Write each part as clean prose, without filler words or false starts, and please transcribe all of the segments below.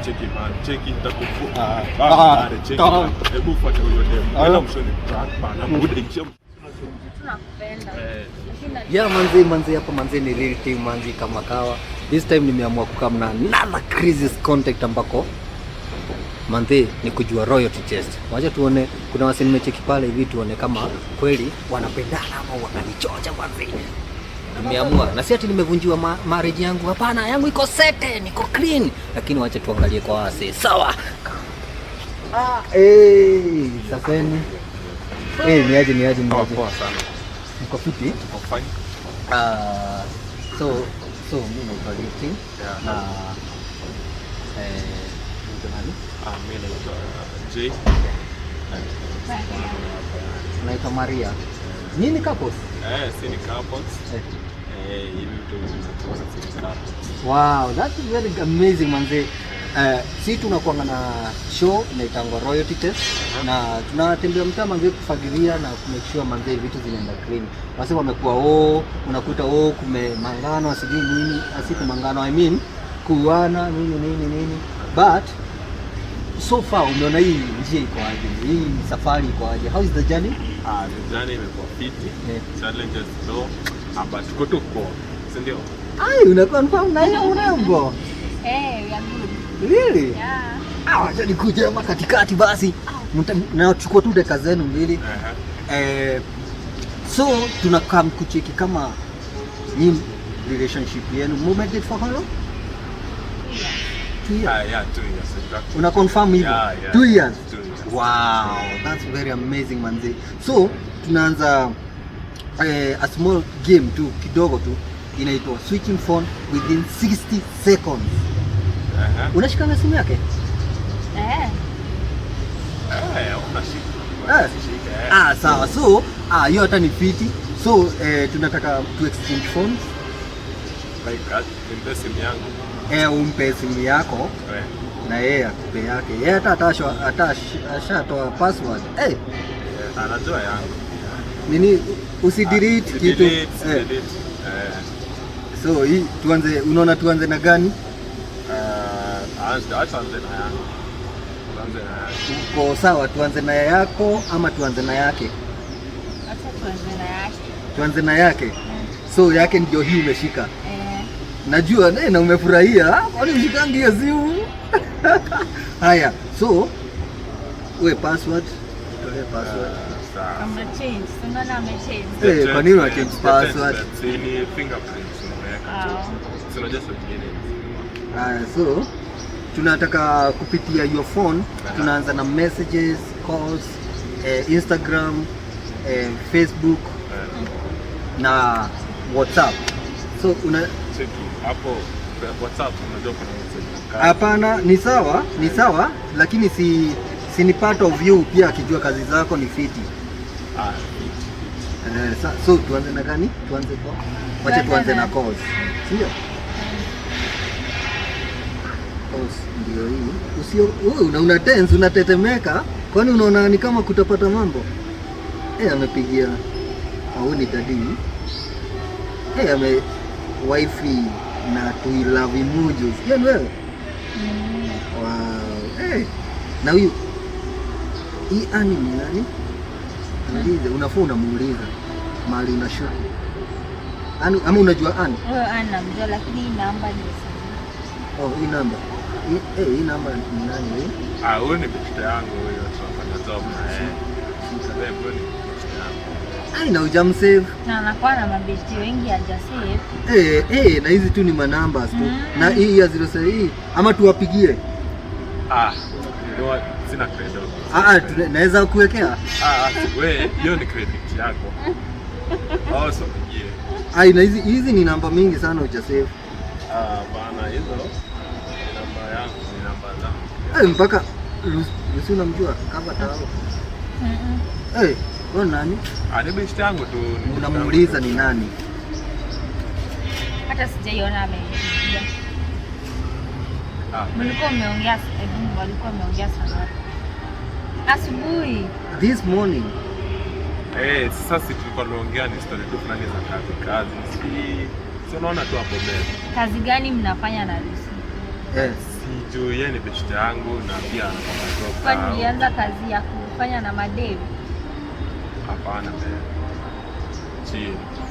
cheki man, cheki nitakufuata. Cheki. Hebu fuata huyo demo. Nenda mshoni track bana, muda ikiwa. Tunakupenda. Yeah manzi hapa manzi ni real team manzi kama kawa. This time nimeamua kukam na another crisis contact ambako manzi ni kujua royalty test. Wacha tuone kuna wasi nimecheki pale hivi tuone kama kweli wanapendana ama wananichocha manzi. Nimeamua na si ati nimevunjiwa marriage yangu, hapana, yangu iko sete, niko clean, lakini wacha tuangalie kwa wasi. Sawa. Safeni. Niaje. Poa sana. Niko fiti? Niko fine. So mimi naitwa Lifting. Na Mimi naitwa Jay. Naitwa Maria. Nini couples? Si ni couples. Hivi ndio tunataka. Wow, that's very amazing manze. Si tunakuanga na show inaitangwa Royalty Test na tunatembea mtaa manze kufagilia na kumake sure manze vitu zinaenda clean. Wase wamekuwa unakuta kumemangano asiji nini, asikumangano, I mean kuana nini. But so far umeona hii njia iko aje? Hii safari iko aje? How is the journey? The journey imekuwa fiti. Challenges though, but tuko tu poa. Si ndio? Una confirm na hiyo urembo? We are good. Really? Yeah. Wacha nikuje hapa katikati basi. Nachukua tu dakika zenu mbili. So tunakaa kucheki kama ni relationship yenu. Moment for how long? 2 years. Yeah, 2 years exactly. Una confirm hivyo? Yeah. 2 years. 2 years. Wow, that's very amazing manzi. So tunaanza a small game tu kidogo tu inaitwa switching phone within 60 seconds. Unashika na simu yake? Unashika. Sawa. So hiyo hata ni fiti. So tunataka to exchange phones. Like nimpe simu yangu. Umpe simu yako na yeye akupe yake. Yeye hata ashatoa password. Anajua yangu. Nini usidelete kitu. So hii tuanze, unaona tuanze na gani? Tuanze na yangu. Uko sawa, tuanze na yako ama tuanze na yake? Acha tuanze na yake. Tuanze na yake. So yake ndio hii umeshika. Najua na umefurahia. Kwani ushikangi hiyo simu? Haya, so we password. Tolee password. Amechange. Tunaona amechange. Kwa nini una change password? Ni fingerprints unaweka. Sio just wengine. So tunataka kupitia your phone, tunaanza na messages, calls, Instagram, Facebook na WhatsApp. So cheki hapo WhatsApp unajua kuna message. Hapana, ni sawa, lakini si ni part of you pia akijua kazi zako ni fiti. So tuanze na gani? Wacha tuanze na calls. Sio? Ndio hii. Una tense, unatetemeka. Kwani unaona ni kama kutapata mambo? Amepigia au ni dadi? Ame wifi na to love emojis. Yaani wewe? Wow. Na huyu hii ani ni nani? Muulize, unafaa unamuuliza mahali unashuku. Ama unajua ani? Namjua lakini hii namba ni hii namba. Hii namba ni nani wewe? Huyu ni beshte yangu huyo, tunafanya job na yeye. Sababu ni beshte yangu. Na hujamsave. Na anakuwa na mabeshte wengi hajasave. Na hizi tu ni numbers tu. Na hii ya 0 hii ama tuwapigie? Ndio sina credit. Naweza kuwekea? Wewe hiyo ni credit yako. So pigie. Na hizi ni namba mingi sana hujasave. Bana hizo namba yangu ni namba zangu. Mpaka Lucy unamjua kama tao. Wewe nani? Ni beshte yangu tu. Unamuuliza ni nani? Hata sijaiona amenipigia. Mlikuwa mmeongea sana. Asubuhi. This morning. Sasa tulikuwa tunaongea ni story tu fulani za kazi. Si unaona tu hapo mbele. Kazi gani mnafanya na Lucy? Sijui yeye ni best yangu na pia anakuwa Kwani ulianza kazi ya kufanya na madem? hapana bwana.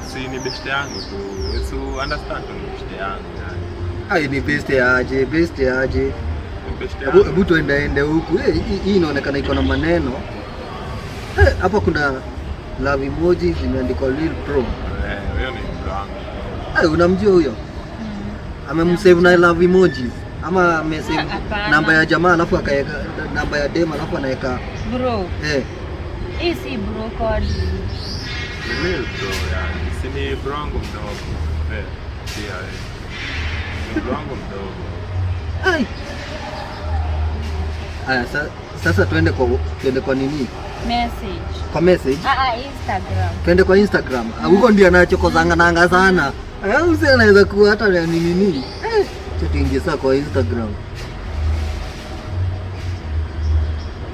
Si ni best yangu tu. So understand ni best yangu yani. Ai ni best aje, best aje. Ni best yangu. Hebu tuende huku. Hii inaonekana iko na maneno. Hapa kuna love emoji zimeandikwa Lil Pro. Huyo ni blank. Unamjua huyo? Amemsave na love emojis ama amesave namba ya jamaa alafu akaweka namba ya dem alafu anaweka bro. Hii si bro code. Lil Pro yani. Si ni brongo mdogo. Pia ni brongo mdogo. Ai. Sasa tuende kwa nini? Message. Kwa message? Instagram. Twende kwa Instagram. Huko ndio anachokozanga sana. Mzee anaweza kuwa hata ni nini? Tuingie sasa kwa Instagram.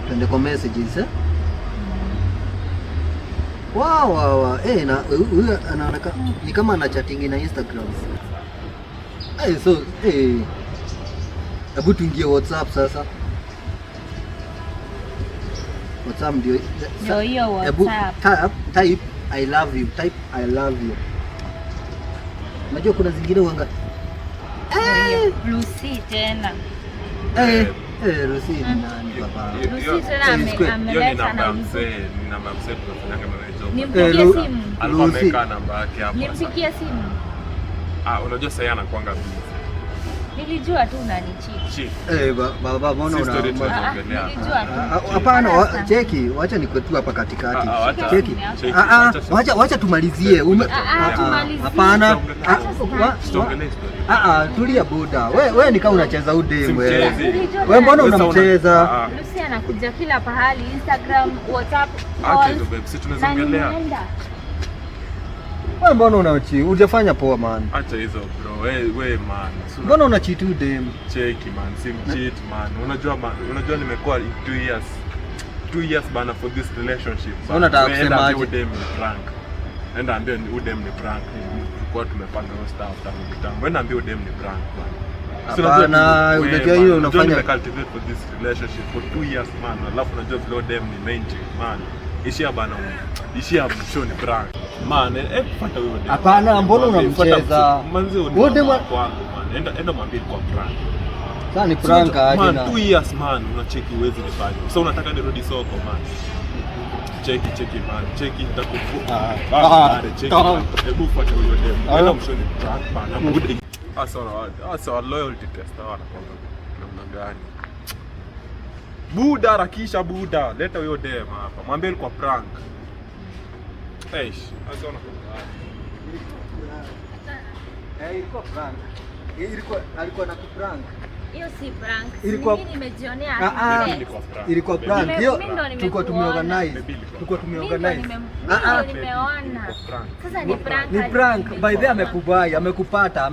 Twende kwa messages Wow. Na huyu anaonekana ni kama ana chatting na Instagram. Hebu tuingie WhatsApp sasa. WhatsApp ndio hiyo WhatsApp. Type I love you. Type I love you. Unajua kuna zingine wanga Lucy tena. Lucy ni nani baba? Lucy tena ameleta namba ya mzee tunafanyanga mwezo. Nimpigie simu. Alikuwa ameweka namba yake hapo. Nimpigie simu. Unajua sasa anakuanga busy. Nilijua tu unanicheat. Baba mbona unaongelea? Hapana, cheki, wacha nikuetu hapa katikati. Cheki. Wacha tumalizie. Hapana. Tulia boda. Wewe ni kama unacheza udemu wewe. Wewe mbona unamcheza? Lucy anakuja kila pahali, Instagram, WhatsApp. Acha tu babe, sisi tunazongelea. Wewe mbona unachi? Hujafanya poa man. Acha hizo bro. Wewe man. Mbona unacheat dem? Cheki man, sim cheat man. Unajua nimekuwa 2 years bana for this relationship. Unataka kusema aje? Udem ni prank. Enda ambia udem ni prank. Kwa tumepanga hiyo stuff tangu kitambo. Enda ambia udem ni prank man. Hapana, unajua hiyo unafanya cultivate for this relationship for 2 years man. Alafu unajua vile udem ni main man. Ishia bana. Ishia show ni prank. Man, fuata wewe dem. Hapana, mbona unamcheza? Manzi udem kwangu man. Enda mwambie kwa prank. Sasa ni prank aje na. Man, 2 years man, unacheki uwezi nifanye. Sasa unataka nirudi soko man. Cheki man. Cheki nitakufuata. Cheki. Hebu fuata wewe dem. Enda mshoni prank man. Good. Asa loyalty test hawa namna gani? Buda rakisha buda. Leta huyo dem hapa. Mwambie kwa prank. Asa ilikuwa prank. Alikuwa na prank. Hiyo si prank. Mimi nimejionea. Ilikuwa prank. Hiyo tulikuwa tumeorganize. Nimeona. Sasa ni prank. Ni prank. By the way amekupata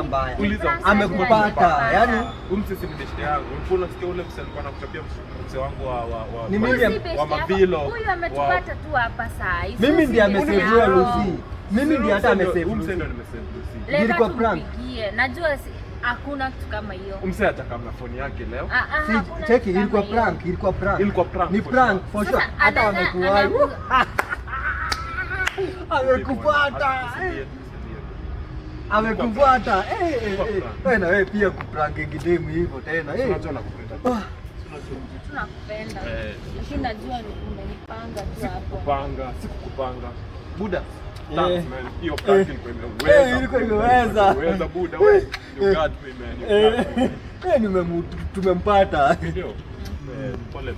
mbaya. Amekupata. Yaani umsisi ni best yangu. Unasikia ule msanii alikuwa anakuchapia mzee wangu ni mimi wa mabilo. Huyu ametupata tu hapa saa hizi. Mimi ndiye amesave Lucy. Mimi ndiye hata amesave. Umsee ndo nimesave Lucy. Ilikuwa prank. Najua hakuna kitu kama hiyo. Umsee ataka na phone yake leo. Cheki, ilikuwa prank. Ni prank for sure. Hata amekuwa. Amekufuata. Wewe na wewe pia kuprank ngidemu hivyo tena. Unajua nakupenda. Tunakupenda. Lakini najua umenipanga tu hapo. Sikukupanga. Buda. Thanks man. Hiyo prank ilikuwa imeweza. Weza Buda wewe. You got me man. Tumempata. Ndio. Pole.